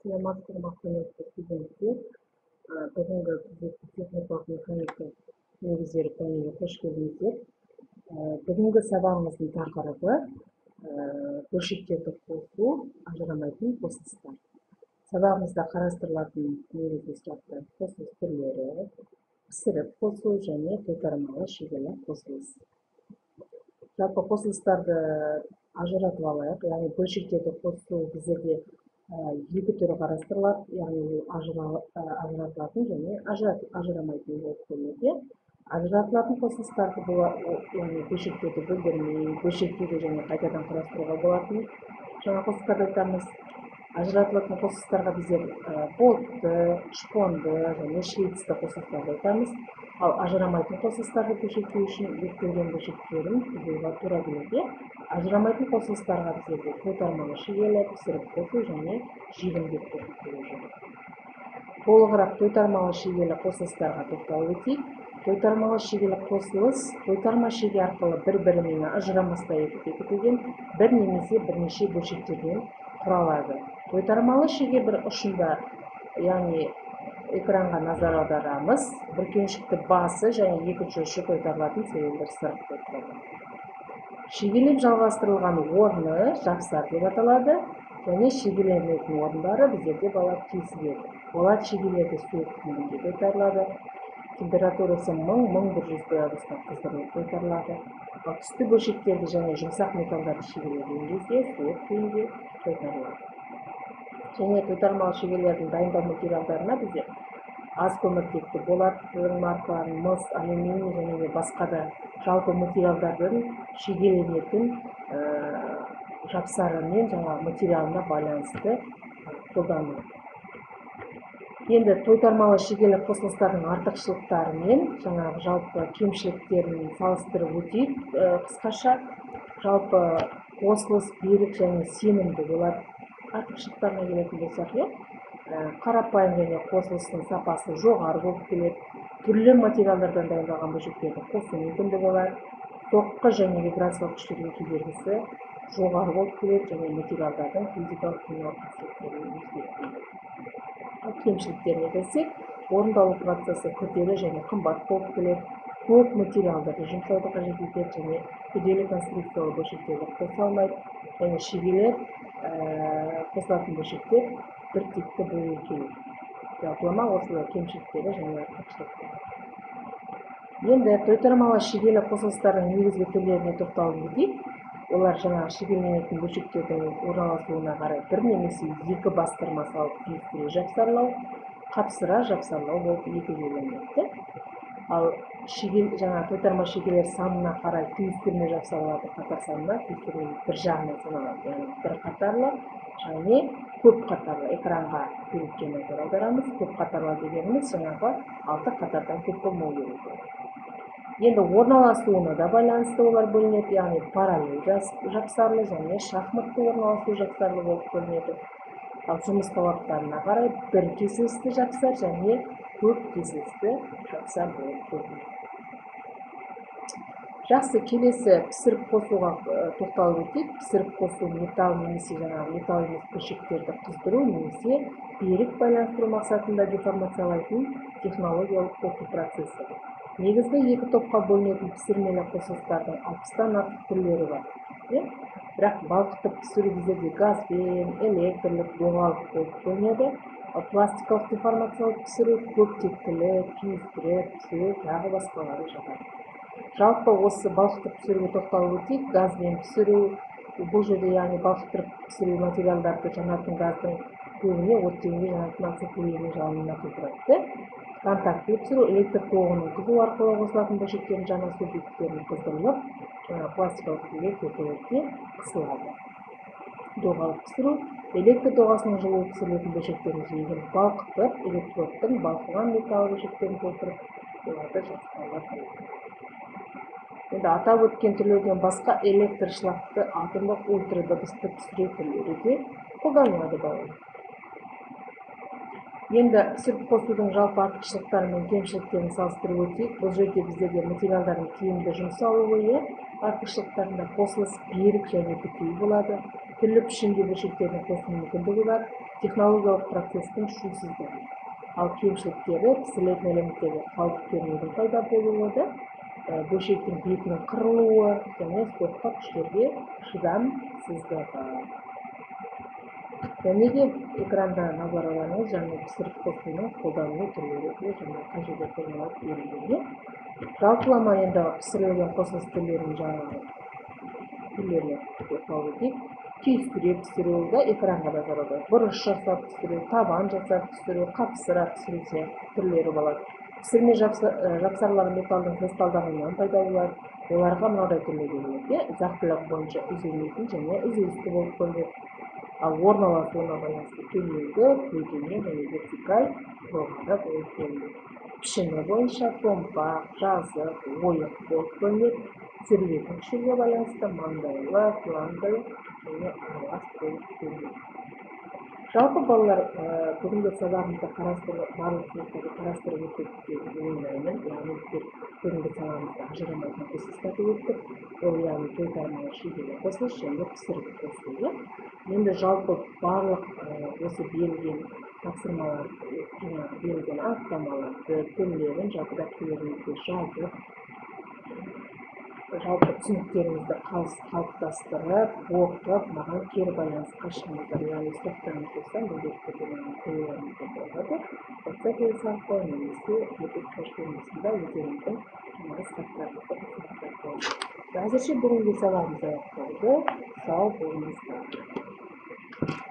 Саламатсызбы, құрметті студенттер. Бүгінгі кезекті техникалық механика негіздері пәніне қош келдіңіздер. Бүгінгі сабағымыздың тақырыбы бөлшектерді қосу, ажырамайтын қосылыстар. Сабағымызда қарастырылатын негізгі сұрақтар қосылыс түрлері, пісіріп қосу және тойтармалы шегелі қосылыс. Жалпы қосылыстарды ажыратып алайық, яғни бөлшектерді қосу біздерде екі түрі қарастырылады, яғни ажыратылатын және ажырамайтын болып бөлінеді. Ажыратылатын қосылыстарды яғни бөлшектерді бөлдірмей, бөлшектерді және қайтадан құрастыруға болатын жаңа қосылыстарды айтамыз. Ажыратылатын қосылыстарға біздер болтты, шпонды және шлицті қосылыстарды айтамыз. Ал ажырамайтын қосылыстарды бөлшектеу үшін бекітілген бөлшектерін бұзуға тура келеді. Ажырамайтын қосылыстарға біздерде тойтармалы шегелі, пісіріп қосу және жегін деп көрсетіледі. Толығырақ тойтармалы шегелі қосылыстарға тоқталып өтейік. Тойтармалы шегелі қосылыс тойтарма шеге арқылы бір-бірімен ажырамастай етіп бекітілген бір немесе бірнеше бөлшектерден құралады. Тойтармалы шеге бір ұшында, яғни экранға назар аударамыз, бүркеншікті басы және екінші ұшы тойтарылатын цилиндр сырық деп тұрады. Шегелеп жалғастырылған орны жапсар деп аталады, және шегеленетін орындары біздерде болады кесіледі. Болат шегелерді суық күйінде тойтарылады, температурасы 1000-1100 градусқа қыздырылып тойтарылады. Ал түсті бөлшектерді және жұмсақ металдарды шегелеген кезде суық күйінде тойтарылады. Және тойтармалы шегелердің дайындау материалдарына біздер аз көміртекті болаттың маркаларын, мыс, алюминий және басқа да жалпы материалдардың шегеленетін жапсарымен жаңа материалына байланысты қолданылады. Енді тойтармалы шегелі қосылыстардың артықшылықтары мен жаңағы жалпы кемшіліктерін салыстырып өтейік қысқаша. Жалпы қосылыс берік және сенімді болады. Артықшылықтарына келетін болсақ, қарапайым және қосылыстың сапасы жоғары болып келеді. Түрлі материалдардан дайындалған бөлшектерді қосу мүмкіндігі бар. Соққы және вибрациялық күштерге кедергісі жоғары болып келеді және материалдардың физикалық химиялық қасиеттерін өзгертпейді. Кемшіліктеріне келсек, орындалу процесі күрделі және қымбат болып келеді. Көп материалдарды жұмсауды қажет етеді және күрделі конструкциялы бөлшектерді қоса алмайды, және шегелер қосылатын бөлшектер бір типті болуы керек. Жалпылама осылай кемшіліктері және артықшылықтары. Енді тойтармалы шегелі қосылыстардың негізгі түрлеріне тоқталып өтейік. Олар жаңа шегеленетін бөлшектердің орналасуына қарай бір немесе екі бастырма салып түйістіре жапсарлау, қапсыра жапсарлау болып екі бөлінеді. Ал жаңа тойтарма шегелер санына қарай түйістірме жапсарларды қатар санына, түйістірме бір жағынан саналады, яғни бір қатарлы және көп қатарлы. Экранға суретке назар аударамыз. Көп қатарлы дегеніміз жаңағы 6 қатардан көп болмау керек. Енді орналасуына да байланысты олар бөлінеді, яғни параллель жапсарлы және шахматты орналасу жапсарлы болып бөлінеді. Ал жұмыс талаптарына қарай бір кесілісті жапсар және көп кесілісті жапсар болып бөлінеді. Жақсы, келесі пісіріп қосуға тоқталып өтейік. Пісіріп қосу металл немесе жаңағы металл емес бөлшектерді қыздыру немесе берік байланыстыру мақсатында деформациялайтын технологиялық қосу процесі. Негізгі екі топқа бөлінетін пісірмелі қосылыстардың 60-тан артық түрлері бар. Бірақ балқытып пісіру біздерде газбен, электрлік, доғалық болып бөлінеді. Ал пластикалық деформациялық пісіру көптектілік, түйістіріп пісіру тағы басқалары жатады. Жалпы осы балқытып пісіруге тоқталып өтейік. Газбен пісіру, бұл жерде яғни балқытып пісіру материалдарды жанатын газдың көбіне оттегінде жанатын ацетилен жалынына келтіреді. Контактілі пісіру электр тоғының қызу арқылы қосылатын бөлшектердің жанасу беттерін қыздырылып, пластикалық күйге көтерілте қысылады. Доғалық пісіру электр доғасының жылуы пісірілетін бөлшектерін жиегін балқытып, электродтың балқыған металл бөлшектерін толтырып, оларды жапсарлап. Енді атап өткен түрлерден басқа электр шлакты атомдық ультрадыбысты пісіру түрлері де қолданылады болады. Енді пісіріп қосудың жалпы артықшылықтары мен кемшіліктерін салыстырып өтейік. Бұл жерде біздерде материалдардың тиімді жұмсалуы, артықшылықтарында қосылыс берік және бітеу болады. түрлі пішімде бөлшектердің қосылу мүмкіндігі бар, технологиялық процестің шусыздығы. Ал кемшіліктері пісірілетін элементтерде қалдық кернеудің пайда болуы, бөлшектің бетінің қырылуы және соққы күштерге шыдамсыздығы. Және де экранда назар аударыңыз, жаңа пісіріп қосудың қолданылу түрлері және қай жерде қолданылады берілген. Жалпылама енді пісірілген қосылыс түрлерінің жаңағы түрлеріне тоқталып өтейік. Түйістіре пісіру, экранға назар аударыңыз. Бұрыш жасап пісіру, табан жасап пісіру, қапсыра пісіру сияқты түрлері болады. Пісірме жапсарлары металдың кристалдағынан пайда болады. Оларға мынадай түрлері болады. Ұзақтылығы бойынша үзілмейтін және үзілісті болып бөлінеді. Ал орналасуына байланысты төменгі, көлденең және вертикаль жоғары болып бөлінеді. Пішімі бойынша томпақ, жазық, ойық болып бөлінеді. Түсірілетін күшіне байланысты маңдайлы, фланглы және аралас болып бөлінеді. Жалпы балалар, бүгінгі сабағымызда барлық сыныптарды қарастырып өттік деп ойлаймын. Яғни бүгінгі сабағымызда ажырамайтын қосылыстарды өттік. Ол яғни тойтармалы шегелі қосылыс және пісіріп қосылу. Енді жалпы барлық осы берілген тапсырмалар, берілген анықтамаларды, түрлерін жалпы дәптерлеріңізге жазып, жалпы түсініктеріңізді қалыптастырып, оқып, маған кері байланысқа шығыңыздар. Яғни сұрақтарыңыз болса, міндетті түрде қоюларыңызға болады. WhatsApp желісі арқылы немесе YouTube платформасында өздеріңіздің сұрақтарыңызды қойсаңыздар болады. Әзірше бүгінгі сабағымыз аяқталды. Сау болыңыздар.